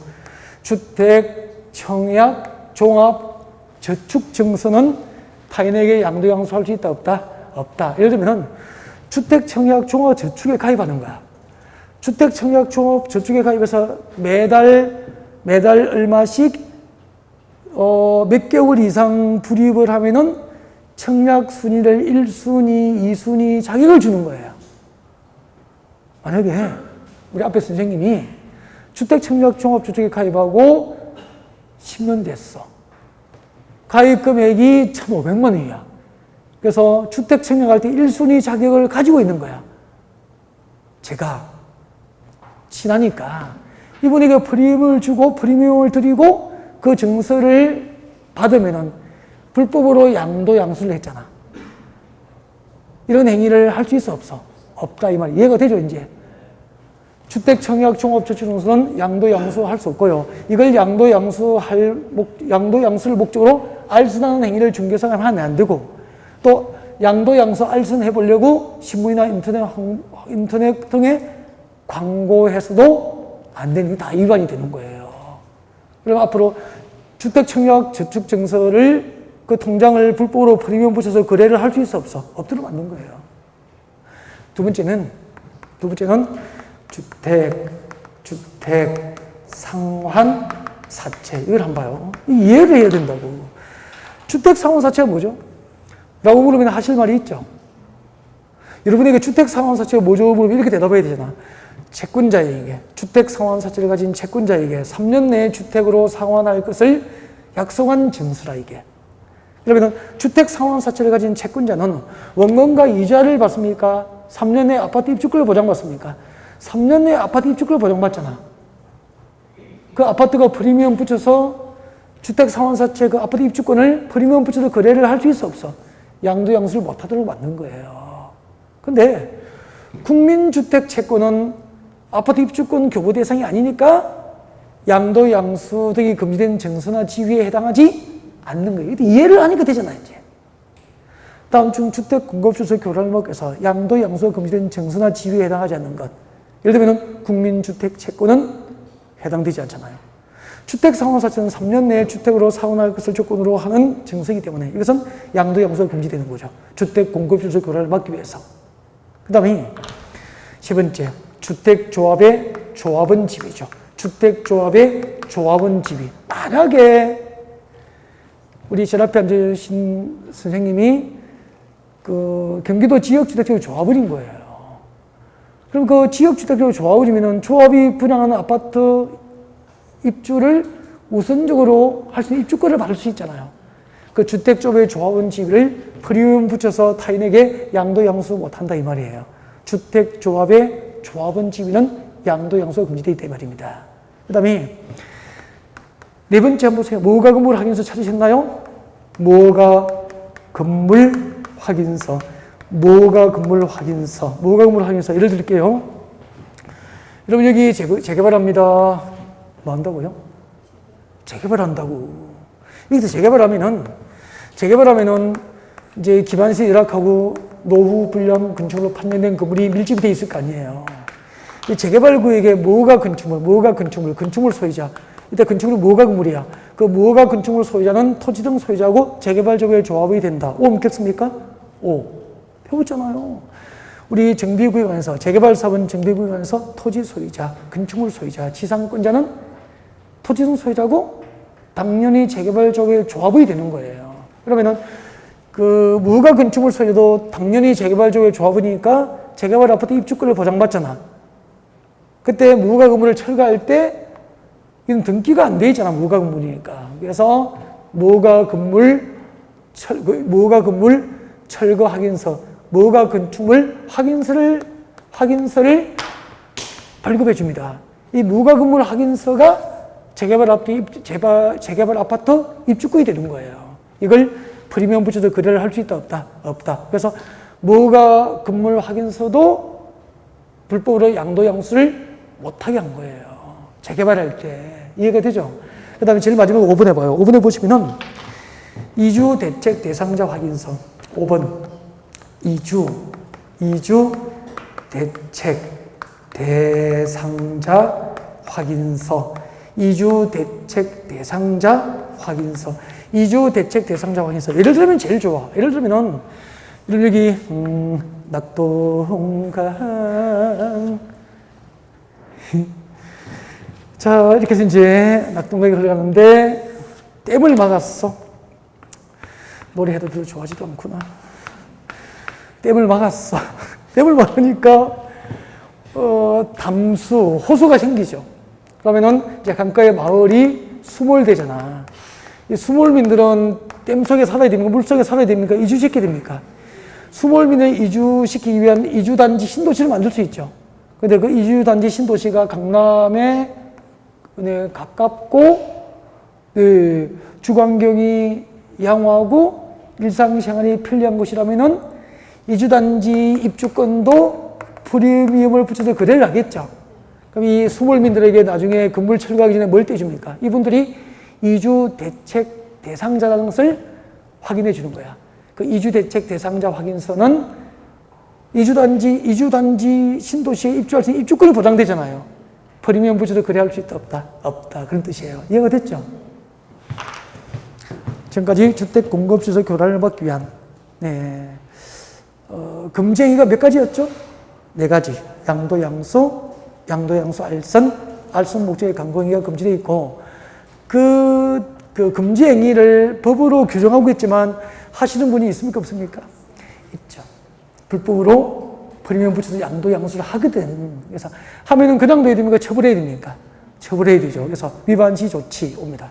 주택 청약, 종합 저축 정서는 타인에게 양도, 양수할 수 있다, 없다? 없다. 예를 들면은 주택 청약, 종합 저축에 가입하는 거야. 주택청약종업 저축에 가입해서 매달 얼마씩 몇 개월 이상 불입을 하면은 청약순위를 1순위, 2순위 자격을 주는 거예요. 만약에 우리 앞에 선생님이 주택청약종합저축에 가입하고 10년 됐어. 가입 금액이 1,500만 원이야. 그래서 주택청약할 때 1순위 자격을 가지고 있는 거야. 제가 친하니까 이분에게 프리미엄을 주고 프리미엄을 드리고 그 증서를 받으면은 불법으로 양도양수를 했잖아. 이런 행위를 할 수 있어 없어? 없다 이 말 이해가 되죠 이제? 주택청약종합저축증서는 양도양수할 수 없고요. 이걸 양도양수를 목적으로 알선하는 행위를 중개사가 하면 안 되고 또 양도양수 알선해 보려고 신문이나 인터넷 등에 광고해서도 안 되는 게 다 위반이 되는 거예요. 그럼 앞으로 주택청약저축증서를 그 통장을 불법으로 프리미엄 붙여서 거래를 할 수 있어 없어? 없도록 만든 거예요. 두 번째는 주택 상환 사채 이걸 한번 봐요. 이해를 해야 된다고. 주택 상환 사채가 뭐죠? 라고 물으면 하실 말이 있죠. 여러분에게 주택 상환 사채가 뭐죠? 물으면 이렇게 대답해야 되잖아. 채권자에게 주택 상환 사채를 가진 채권자에게 3년 내에 주택으로 상환할 것을 약속한 증서라 이게. 그러면 주택 상환 사채를 가진 채권자는 원금과 이자를 받습니까? 3년 내에 아파트 입주권을 보장받습니까? 3년 내에 아파트 입주권을 보장받잖아. 그 아파트가 프리미엄 붙여서 주택 상환 사채 그 아파트 입주권을 프리미엄 붙여서 거래를 할 수 있어 없어? 양도양수를 못하도록 만든 거예요. 근데 국민주택 채권은 아파트 입주권 교부 대상이 아니니까 양도양수 등이 금지된 증서나 지위에 해당하지 않는 거예요. 이해를 하니까 되잖아요, 이제. 다음 중 주택공급주소 교란목에서 양도양수가 금지된 증서나 지위에 해당하지 않는 것. 예를 들면 국민주택 채권은 해당되지 않잖아요. 주택상환사채는 3년 내에 주택으로 상환할 것을 조건으로 하는 증서이기 때문에 이것은 양도양수가 금지되는 거죠. 주택공급주소 교란을 막기 위해서. 그 다음에 세 번째, 주택조합의 조합원 지위죠. 주택조합의 조합원 지위. 만약에 우리 제 앞에 앉으신 선생님이 그 경기도 지역주택조합 조합원인 거예요. 그럼 그 지역주택조합 조합원이면은 조합이 분양하는 아파트 입주를 우선적으로 할 수 있는 입주권을 받을 수 있잖아요. 그 주택조합의 조합원 지위를 프리미엄 붙여서 타인에게 양도양수 못한다 이 말이에요. 주택조합의 조합원 지위는 양도양수가 금지되어 있다 이 말입니다. 그 다음에 네 번째 한번 보세요. 무허가 건물 확인서 찾으셨나요? 무허가 건물 확인서. 무허가 건물 확인서. 예를 들게요. 여러분 여기 재개발합니다. 뭐 한다고요? 재개발한다고. 여기서 재개발하면은 이제 기반시 열악하고 노후 불량 건축으로 판정된 건물이 밀집이 돼 있을 거 아니에요. 이 재개발구역에 무허가 건축물 소유자. 이때 건축물이 무허가 건물이야. 그 무허가 건축물 소유자는 토지 등 소유자하고 재개발조합의 조합이 된다. 오 믿겠습니까? 오. 배웠잖아요. 우리 정비구역안에서 재개발사업은 정비구역안에서 토지 소유자, 건축물 소유자, 지상권자는 토지 등 소유자고 당연히 재개발조합의 조합이 되는 거예요. 그러면은 그 무허가 건축물 소유도 당연히 재개발조합의 조합이니까 재개발 아파트 입주권을 보장받잖아. 그때 무허가 건물을 철거할 때 이건 등기가 안 돼 있잖아. 무허가 건물이니까. 그래서 무허가 건물 철거 확인서, 무허가 건축물 확인서를 발급해 줍니다. 이 무허가 건물 확인서가 재개발 아파트 입주권이 되는 거예요. 이걸 프리미엄 붙여서 거래를 할 수 있다, 없다. 그래서 무허가 건물 확인서도 불법으로 양도양수를 못하게 한 거예요. 재개발할 때. 이해가 되죠? 그 다음에 제일 마지막 5번 해봐요. 5번에 보시면은 이주 대책 대상자 확인서. 5번. 이주 대책 대상자 확인서. 이주 대책 대상자 확인서. 예를 들면 제일 좋아. 예를 들면은 여기 낙동강 자, 이렇게 해서 이제 낙동강이 흘러가는데 댐을 막았어. 노래 해도 별로 좋아하지도 않구나. 댐을 막았어. 댐을 막으니까 담수, 호수가 생기죠. 그러면은 이제 강가의 마을이 수몰되잖아. 이 수몰민들은 댐 속에 살아야 됩니까? 물 속에 살아야 됩니까? 이주시켜야 됩니까? 수몰민을 이주시키기 위한 이주단지 신도시를 만들 수 있죠. 근데 그 이주단지 신도시가 강남에 가깝고, 주거환경이 양호하고 일상생활이 편리한 곳이라면은 이주단지 입주권도 프리미엄을 붙여서 거래를 하겠죠. 그럼 이 수몰민들에게 나중에 건물 철거하기 전에 뭘 떼줍니까? 이분들이 이주 대책 대상자라는 것을 확인해 주는 거야. 그 이주 대책 대상자 확인서는 이주단지 신도시에 입주할 수 있는 입주권이 보장되잖아요. 프리미엄 붙여서 거래할 수 있다, 없다? 없다. 그런 뜻이에요. 이해가 됐죠? 지금까지 주택 공급 시설 교란을 막기 위한, 금지행위가 몇 가지였죠? 4가지. 양도, 양수, 알선 목적의 강공행위가 금지되어 있고, 그 금지행위를 법으로 규정하고 있지만 하시는 분이 있습니까? 없습니까? 있죠. 불법으로 프리미엄 붙여서 양도, 양수를 하거든. 그래서 하면은 그냥 둬야 됩니까? 처벌해야 됩니까? 처벌해야 되죠. 그래서 위반 시 조치 옵니다.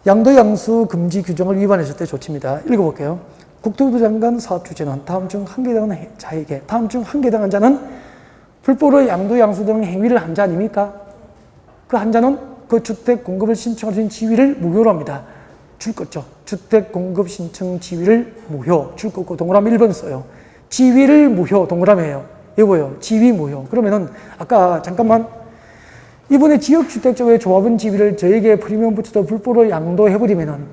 양도, 양수 금지 규정을 위반했을 때 조치입니다. 읽어볼게요. 국토부 장관 사업주체는 다음 중 한 개 해당하는 자에게, 다음 중 한 개 해당하는 자는 불법으로 양도, 양수 등 행위를 한 자 아닙니까? 그 한 자는 그 주택 공급을 신청할 수 있는 지위를 무효로 합니다. 줄 거죠. 주택 공급 신청 지위를 무효, 줄 거고 동그라미 1번 써요. 지위를 무효, 동그라미예요. 이거요. 지위 무효. 그러면은 아까 잠깐만 이번에 지역주택자의 조합원 지위를 저에게 프리미엄 붙여서 불법으로 양도해버리면은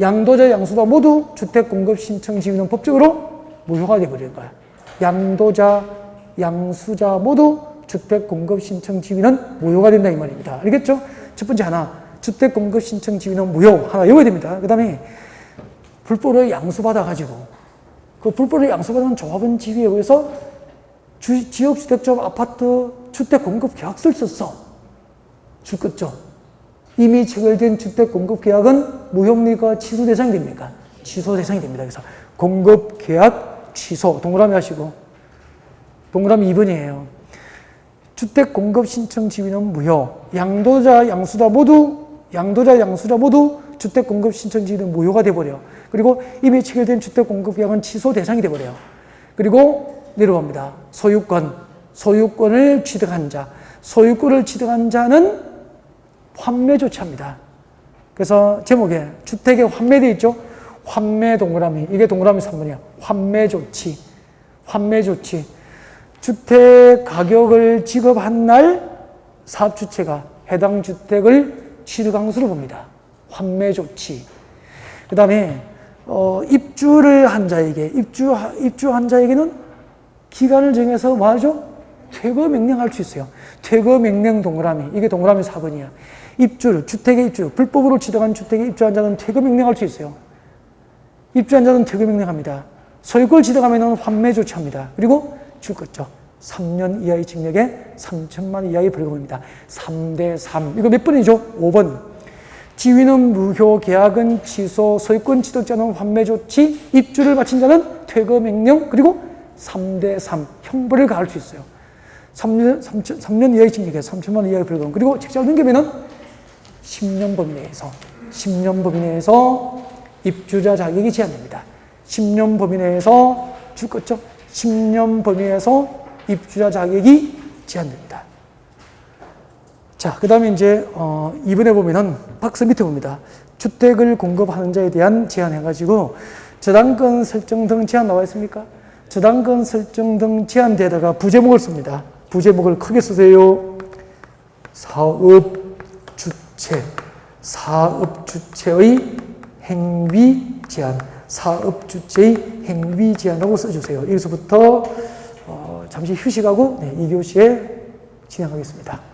양도자, 양수자 모두 주택 공급 신청 지위는 법적으로 무효가 되어버리는 거야. 양도자, 양수자 모두 주택 공급 신청 지위는 무효가 된다 이 말입니다. 알겠죠? 첫 번째 하나, 주택 공급 신청 지위는 무효 하나 외워야 됩니다. 그 다음에 불법으로 양수받아가지고 그 불법으로 양수받은 조합원 지위에 의해서 지역주택조합 아파트 주택 공급 계약서를 썼어. 줄 거죠? 이미 체결된 주택 공급 계약은 무효입니까? 취소 대상이 됩니까? 취소 대상이 됩니다. 그래서 공급 계약 취소 동그라미 하시고 동그라미 2번이에요. 주택 공급 신청 지위는 무효. 양도자, 양수자 모두 주택 공급 신청 지위는 무효가 돼버려. 그리고 이미 체결된 주택 공급 계약은 취소 대상이 돼버려요. 그리고 내려갑니다. 소유권을 취득한 자. 소유권을 취득한 자는 환매 조치합니다. 그래서 제목에 주택에 환매되어 있죠? 환매 동그라미. 이게 동그라미 3번이야. 환매 조치. 주택 가격을 지급한 날 사업주체가 해당 주택을 취득한 것으로 봅니다. 환매 조치. 그 다음에 입주를 한 자에게, 입주한 자에게는 기간을 정해서 뭐 하죠? 퇴거 명령할 수 있어요. 퇴거 명령 동그라미. 이게 동그라미 4번이야. 주택의 입주, 불법으로 취득한 주택에 입주한 자는 퇴거 명령할 수 있어요. 입주한 자는 퇴거 명령합니다. 소유권을 취득하면 환매 조치합니다. 그리고 줄 거죠. 3년 이하의 징역에 3천만 원 이하의 벌금입니다. 3대3. 이거 몇 번이죠? 5번. 지위는 무효, 계약은 취소, 소유권 취득자는 환매 조치, 입주를 마친 자는 퇴거 명령, 그리고 3대3 형벌을 가할 수 있어요. 3년 이하의 징역에 3천만 원 이하의 벌금. 그리고 책자를 넘기면은 10년 범위 내에서 입주자 자격이 제한됩니다. 10년 범위 내에서 줄 거죠? 10년 범위 내에서 입주자 자격이 제한됩니다. 자, 그 다음에 이제, 2번에 보면은 박스 밑에 봅니다. 주택을 공급하는 자에 대한 제한 해가지고, 저당권 설정 등 제한 나와 있습니까? 저당권 설정 등 제한대에다가 부제목을 씁니다. 부제목을 크게 쓰세요. 사업주체의 행위 제한. 사업주체의 행위 제한이라고 써주세요. 여기서부터 잠시 휴식하고 2교시에 진행하겠습니다.